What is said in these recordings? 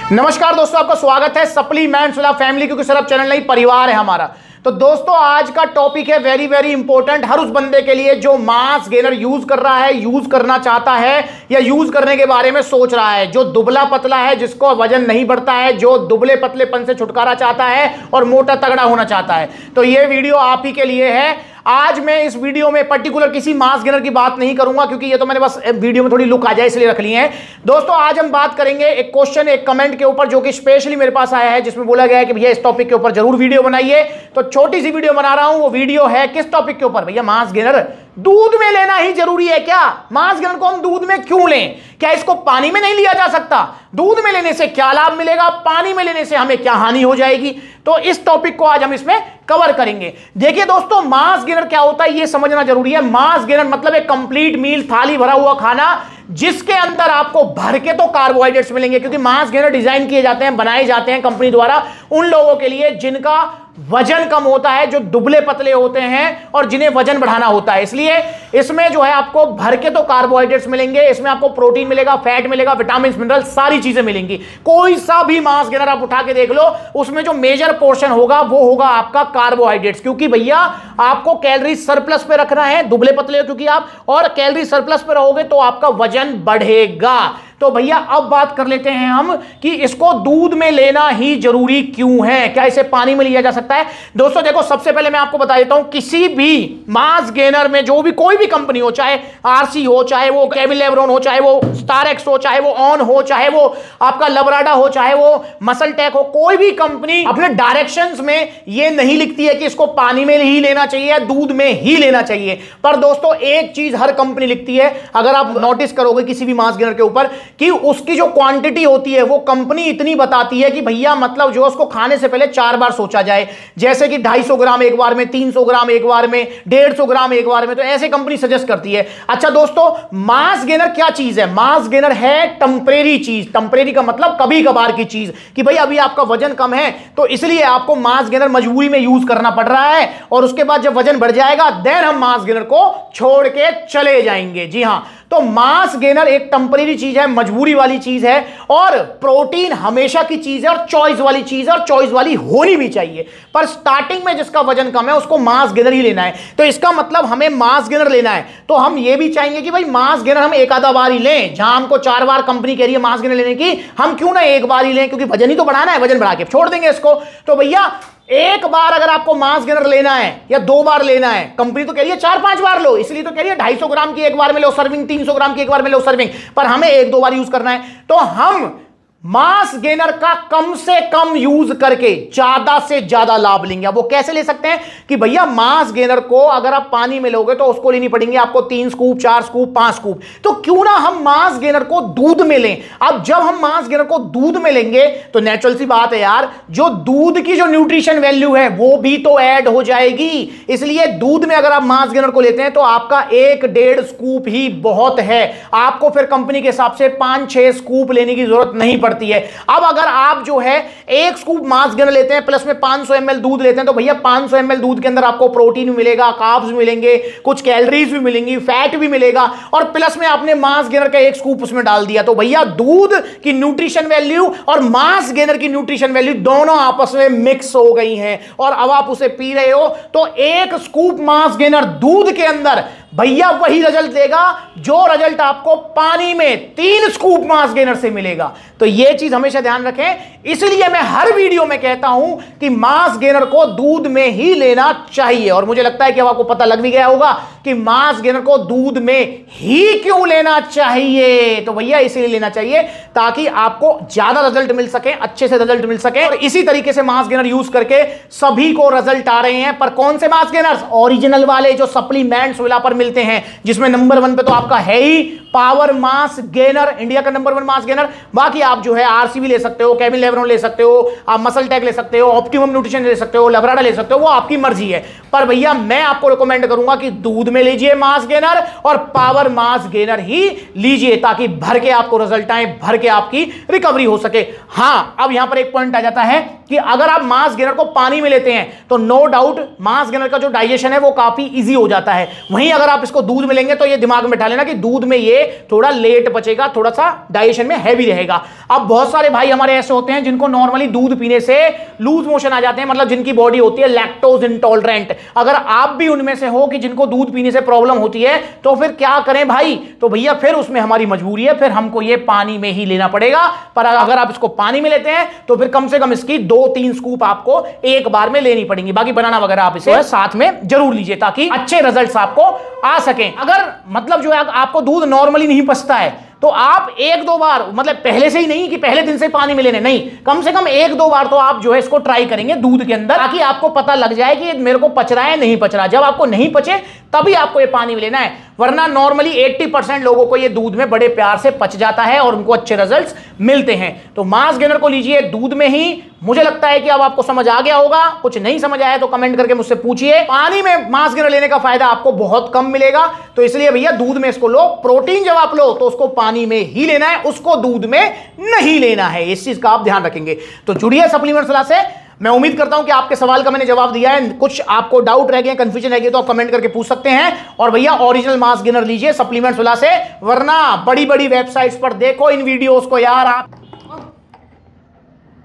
नमस्कार दोस्तों, आपका स्वागत है सप्लीमेंट्स वाला फैमिली, क्योंकि सिर्फ चैनल नहीं परिवार है हमारा। तो दोस्तों आज का टॉपिक है वेरी वेरी इंपॉर्टेंट हर उस बंदे के लिए जो मास गेनर यूज कर रहा है, यूज करना चाहता है या यूज करने के बारे में सोच रहा है, जो दुबला पतला है, जिसको वजन नहीं बढ़ता है, जो दुबले पतलेपन से छुटकारा चाहता है और मोटा तगड़ा होना चाहता है। तो ये वीडियो आप ही के लिए है। आज मैं इस वीडियो में पर्टिकुलर किसी मास गेनर की बात नहीं करूंगा, क्योंकि ये तो मैंने बस वीडियो में थोड़ी लुक आ जाए इसलिए रख ली है। दोस्तों आज हम बात करेंगे एक क्वेश्चन, एक कमेंट के ऊपर जो कि स्पेशली मेरे पास आया है, जिसमें बोला गया है कि भैया इस टॉपिक के ऊपर जरूर वीडियो बनाइए। तो छोटी सी वीडियो बना रहा हूं। वो वीडियो है किस टॉपिक के ऊपर? भैया मास गेनर दूध में लेना ही जरूरी है क्या? मास गेनर को हम दूध में क्यों लें? क्या इसको पानी में नहीं लिया जा सकता? दूध में लेने से क्या लाभ मिलेगा, पानी में लेने से हमें क्या हानि हो जाएगी? तो इस टॉपिक को आज हम इसमें कवर करेंगे। देखिए दोस्तों, मास गेनर क्या होता है ये समझना जरूरी है। मास गेनर मतलब एक कंप्लीट मील, थाली भरा हुआ खाना, जिसके अंदर आपको भर के तो कार्बोहाइड्रेट्स मिलेंगे, क्योंकि मास गेनर डिजाइन किए जाते हैं, बनाए जाते हैं कंपनी द्वारा उन लोगों के लिए जिनका वजन कम होता है, जो दुबले पतले होते हैं और जिन्हें वजन बढ़ाना होता है। इसलिए इसमें जो है आपको भर के तो कार्बोहाइड्रेट्स मिलेंगे, इसमें आपको प्रोटीन मिलेगा, फैट मिलेगा, विटामिन मिनरल सारी चीजें मिलेंगी। कोई सा भी मास गेनर आप उठा के देख लो, उसमें जो मेजर पोर्शन होगा वो होगा आपका कार्बोहाइड्रेट्स, क्योंकि भैया आपको कैलोरी सरप्लस पे रखना है, दुबले पतले हो क्योंकि आप, और कैलोरी सरप्लस पे रहोगे तो आपका वजन बढ़ेगा। तो भैया अब बात कर लेते हैं हम कि इसको दूध में लेना ही जरूरी क्यों है, क्या इसे पानी में लिया जा सकता है? दोस्तों देखो, सबसे पहले मैं आपको बता देता हूं, किसी भी मास गेनर में जो भी कोई भी कंपनी हो, चाहे आरसी हो, चाहे वो केविन लेब्रोन हो, चाहे वो स्टारएक्स हो, चाहे वो ऑन हो, चाहे वो आपका लबराडा हो, चाहे वो मसल टेक हो, कोई भी कंपनी अपने डायरेक्शंस में ये नहीं लिखती है कि इसको पानी में ही लेना चाहिए, दूध में ही लेना चाहिए। पर दोस्तों एक चीज हर कंपनी लिखती है, अगर आप नोटिस करोगे किसी भी मास गेनर के ऊपर, कि उसकी जो क्वांटिटी होती है वो कंपनी इतनी बताती है कि भैया मतलब जो उसको खाने से पहले 4 बार सोचा जाए, जैसे कि 250 ग्राम एक बार में, 300 ग्राम एक बार में, 150 ग्राम एक बार में। तो ऐसे कंपनी सजेस्ट करती है। अच्छा दोस्तों, मास गेनर क्या चीज है? मास गेनर है टेम्परेरी चीज। टेम्परेरी का मतलब कभी कभार की चीज, कि भाई अभी आपका वजन कम है तो इसलिए आपको मास गेनर मजबूरी में यूज करना पड़ रहा है, और उसके बाद जब वजन बढ़ जाएगा देन हम मास गेनर को छोड़ के चले जाएंगे। जी हां, तो मास गेनर एक टेम्परेरी चीज है, मजबूरी वाली चीज है, और प्रोटीन हमेशा की चीज है और चॉइस वाली चीज है, और चॉइस वाली होनी भी चाहिए। पर स्टार्टिंग में जिसका वजन कम है उसको मास गेनर ही लेना है। तो इसका मतलब हमें मास गेनर लेना है, तो हम ये भी चाहेंगे कि भाई मास गेनर हम एक आधा बार ही लें। जहां हमको 4 बार कंपनी कह रही है मास गेनर लेने की, हम क्यों ना एक बार ही लें, क्योंकि वजन ही तो बढ़ाना है, वजन बढ़ा के छोड़ देंगे इसको। तो भैया एक बार अगर आपको मास गेनर लेना है या 2 बार लेना है, कंपनी तो कह रही है 4-5 बार लो, इसलिए तो कह रही है 250 ग्राम की एक बार में लो सर्विंग, 300 ग्राम की एक बार में लो सर्विंग, पर हमें 1-2 बार यूज करना है। तो हम मास गेनर का कम से कम यूज करके ज्यादा से ज्यादा लाभ लेंगे। अब वो कैसे ले सकते हैं कि भैया मास गेनर को अगर आप पानी में लोगे तो उसको लेनी पड़ेंगे आपको 3 स्कूप, 4 स्कूप, 5 स्कूप। तो क्यों ना हम मास गेनर को दूध में लें। अब जब हम मास गेनर को दूध में लेंगे तो नेचुरल सी बात है यार, जो दूध की जो न्यूट्रिशन वैल्यू है वो भी तो ऐड हो जाएगी। इसलिए दूध में अगर आप मास गेनर को लेते हैं तो आपका 1-1.5 स्कूप ही बहुत है। आपको फिर कंपनी के हिसाब से 5-6 स्कूप लेने की जरूरत नहीं पड़ती है। अब अगर आप जो है 1 स्कूप मास गेनर लेते हैं प्लस में 500 ml दूध लेते हैं, तो भैया 500 ml दूध के अंदर आपको प्रोटीन भी मिलेगा, कार्ब्स भी मिलेंगे, कुछ कैलोरीज भी मिलेंगी, फैट भी मिलेगा, और प्लस में आपने मास गेनर का 1 स्कूप उसमें डाल दिया। तो भैया दूध की न्यूट्रिशन वैल्यू और मास गेनर की न्यूट्रिशन वैल्यू दोनों आपस में मिक्स हो गई हैं, और अब आप उसे पी रहे हो। तो 1 स्कूप मास गेनर दूध के अंदर भैया वही रिजल्ट देगा जो रिजल्ट आपको पानी में 3 स्कूप मास गेनर से मिलेगा। तो यह चीज हमेशा ध्यान रखें। इसलिए मैं हर वीडियो में कहता हूं कि मास गेनर को दूध में ही लेना चाहिए, और मुझे लगता है कि अब आपको पता लग भी गया होगा कि मास गेनर को दूध में ही क्यों लेना चाहिए। तो भैया इसीलिए लेना चाहिए ताकि आपको ज्यादा रिजल्ट मिल सके, अच्छे से रिजल्ट मिल सके। और इसी तरीके से मास गेनर यूज करके सभी को रिजल्ट आ रहे हैं। पर कौन से मास गेनर्स? ओरिजिनल वाले जो सप्लीमेंट्स वाला पर मिलते हैं, जिसमें नंबर 1 पे तो आपका है ही पावर मास गेनर, इंडिया का नंबर 1 मास गेनर। बाकी आप जो है आरसीबी ले सकते हो, केविन लेब्रोन ले सकते हो, आप मसल टेक ले सकते हो, ऑप्टिमम न्यूट्रिशन ले सकते हो, लबराडा ले सकते हो, वो आपकी मर्जी है। पर भैया मैं आपको रिकमेंड करूंगा कि दूध में लीजिए मास गेनर, और पावर मास गेनर ही लीजिए, ताकि भर के आपको रिजल्ट आए, भर के आपकी रिकवरी हो सके। हां, अब यहां पर एक पॉइंट आ जाता है कि अगर आप मास गेनर को पानी में लेते हैं तो नो डाउट मास गेनर का जो डाइजेशन है वो काफी इजी हो जाता है। वहीं अगर आप इसको दूध में लेंगे तो ये दिमाग में बैठा लेना कि दूध में ये थोड़ा लेट पचेगा, थोड़ा सा डाइजेशन में हैवी रहेगा। अब बहुत सारे भाई हमारे ऐसे होते हैं जिनको नॉर्मली दूध पीने से लूज मोशन आ जाते हैं, मतलब जिनकी बॉडी होती है लैक्टोज इंटॉलरेंट। अगर आप भी उनमें से हो कि जिनको दूध पीने से प्रॉब्लम होती है तो फिर क्या करें भाई? तो भैया फिर उसमें हमारी मजबूरी है, फिर हमको ये पानी में ही लेना पड़ेगा। पर अगर आप इसको पानी में लेते हैं तो फिर कम से कम इसकी 2-3 स्कूप आपको एक बार में लेनी पड़ेंगी। बाकी बनाना वगैरह आप इसे साथ में जरूर लीजिए ताकि अच्छे रिजल्ट्स आपको आ सकें। अगर मतलब जो है आपको दूध नॉर्मली नहीं पचता है तो आप 1-2 बार, मतलब पहले से ही नहीं कि पहले दिन से पानी में लेने, नहीं, कम से कम 1-2 बार तो आप जो है इसको ट्राई करेंगे दूध के अंदर, ताकि आपको पता लग जाए कि मेरे को पच रहा है नहीं पच रहा। जब आपको नहीं पचे तभी आपको ये पानी में लेना है, वरना नॉर्मली 80% लोगों को ये दूध में बड़े प्यार से पच जाता है और उनको अच्छे रिजल्ट्स मिलते हैं। तो मास गेनर को लीजिए दूध में ही। मुझे लगता है कि अब आपको समझ आ गया होगा। कुछ नहीं समझ आया तो कमेंट करके मुझसे पूछिए। पानी में मास गेनर लेने का फायदा आपको बहुत कम मिलेगा, तो इसलिए भैया दूध में इसको लो। प्रोटीन जब आप लो तो उसको पानी में ही लेना है, उसको दूध में नहीं लेना है। इस चीज का आप ध्यान रखेंगे। तो जुड़िए सप्लीमेंट सलाह से। मैं उम्मीद करता हूं कि आपके सवाल का मैंने जवाब दिया है। कुछ आपको डाउट रह गए, कंफ्यूजन रह गई तो आप कमेंट करके पूछ सकते हैं। और भैया ओरिजिनल मास गेनर लीजिए सप्लीमेंट सलाह से, वरना बड़ी बड़ी वेबसाइट्स पर देखो इन वीडियोस को यार। आप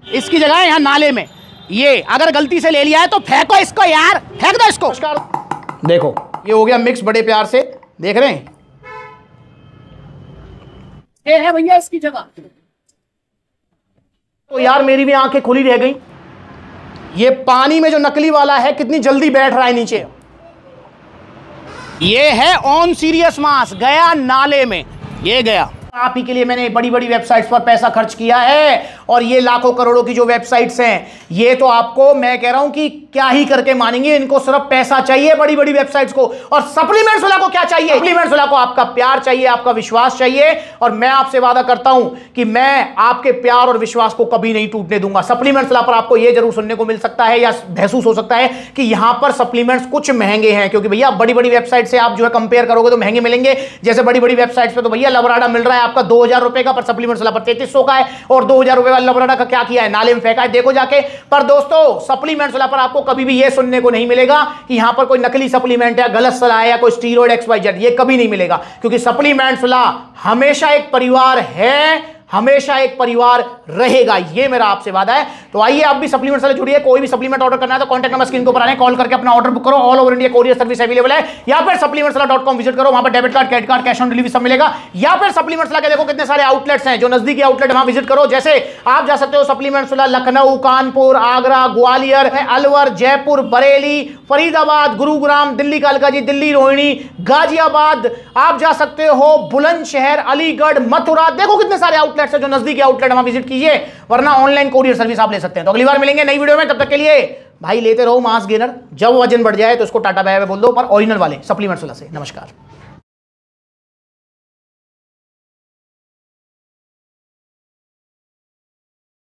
इसकी जगह है यहां नाले में, ये अगर गलती से ले लिया है तो फेंको इसको यार, फेंक दो इसको। देखो ये हो गया मिक्स बड़े प्यार से, देख रहे हैं ये है भैया इसकी जगह। तो यार मेरी भी आंखें खुली रह गई। ये पानी में जो नकली वाला है कितनी जल्दी बैठ रहा है नीचे। ये है ऑन सीरियस मास, गया नाले में, ये गया। आप ही के लिए मैंने बड़ी बड़ी वेबसाइट्स पर पैसा खर्च किया है, और ये लाखों करोड़ों की जो वेबसाइट्स हैं, ये तो आपको मैं कह रहा हूं कि क्या ही करके मानेंगे। इनको सिर्फ पैसा चाहिए बड़ी बड़ी वेबसाइट्स को। और सप्लीमेंट्स वाला को क्या चाहिए? सप्लीमेंट्स वाला को आपका प्यार चाहिए, आपका विश्वास चाहिए। और मैं आपसे वादा करता हूं कि मैं आपके प्यार और विश्वास को कभी नहीं टूटने दूंगा। सप्लीमेंट्स वाला पर आपको यह जरूर सुनने को मिल सकता है या महसूस हो सकता है कि यहां पर सप्लीमेंट्स कुछ महंगे हैं, क्योंकि भैया बड़ी बड़ी वेबसाइट से आप जो है कंपेयर करोगे तो महंगे मिलेंगे। जैसे बड़ी बड़ी वेबसाइट्स पे तो भैया लवराडा मिल रहा है आपका 2000 रुपए का, पर सप्लीमेंट्स वाला पर 3300 का है। और 2000 रुपए वाला लवराडा का क्या किया है? नाले में फेंका है, देखो जाके। पर दोस्तों सप्लीमेंट्स वाला पर आपको कभी भी यह सुनने को नहीं मिलेगा कि यहां पर कोई नकली सप्लीमेंट है, गलत सलाह है या कोई स्टीरॉयड XYZ, ये कभी नहीं मिलेगा। क्योंकि सप्लीमेंट्स वाला हमेशा एक परिवार है, हमेशा एक परिवार रहेगा, ये मेरा आपसे वादा है। तो आइए आप भी सप्लीमेंट से जुड़िए। कोई भी सप्लीमेंट ऑर्डर करना है तो कॉन्टैक्ट नंबर स्क्रीन के ऊपर आने, कॉल करके अपना ऑर्डर बुक करो। All over India courier service available है। या फिर supplementsala.com विजिट करो, वहां पर debit card, credit card, cash on delivery सब मिलेगा। या फिर सप्लीमेंट्स के देखो कितने सारे आउटलेट्स हैं, जो नजदीकी आउटलेट वहां विजिट करो। जैसे आप जा सकते हो सप्लीमेंट्स लखनऊ, कानपुर, आगरा, ग्वालियर, अलवर, जयपुर, बरेली, फरीदाबाद, गुरुग्राम, दिल्ली कालकाजी, दिल्ली रोहिणी, गाजियाबाद। आप जा सकते हो बुलंदशहर, अलीगढ़, मथुरा। देखो कितने सारे आउटलेट्स हैं, जो नजदीकी आउटलेट वहां विजिट कीजिए, वरना ऑनलाइन कोरियर सर्विस आप ले सकते हैं। तो अगली बार मिलेंगे नई वीडियो में, तब तक के लिए भाई लेते रहो मास गेनर। जब वजन बढ़ जाए तो उसको टाटा बाय बाय बोल दो, पर ओरिजिनल वाले सप्लीमेंट्स वाला से। नमस्कार।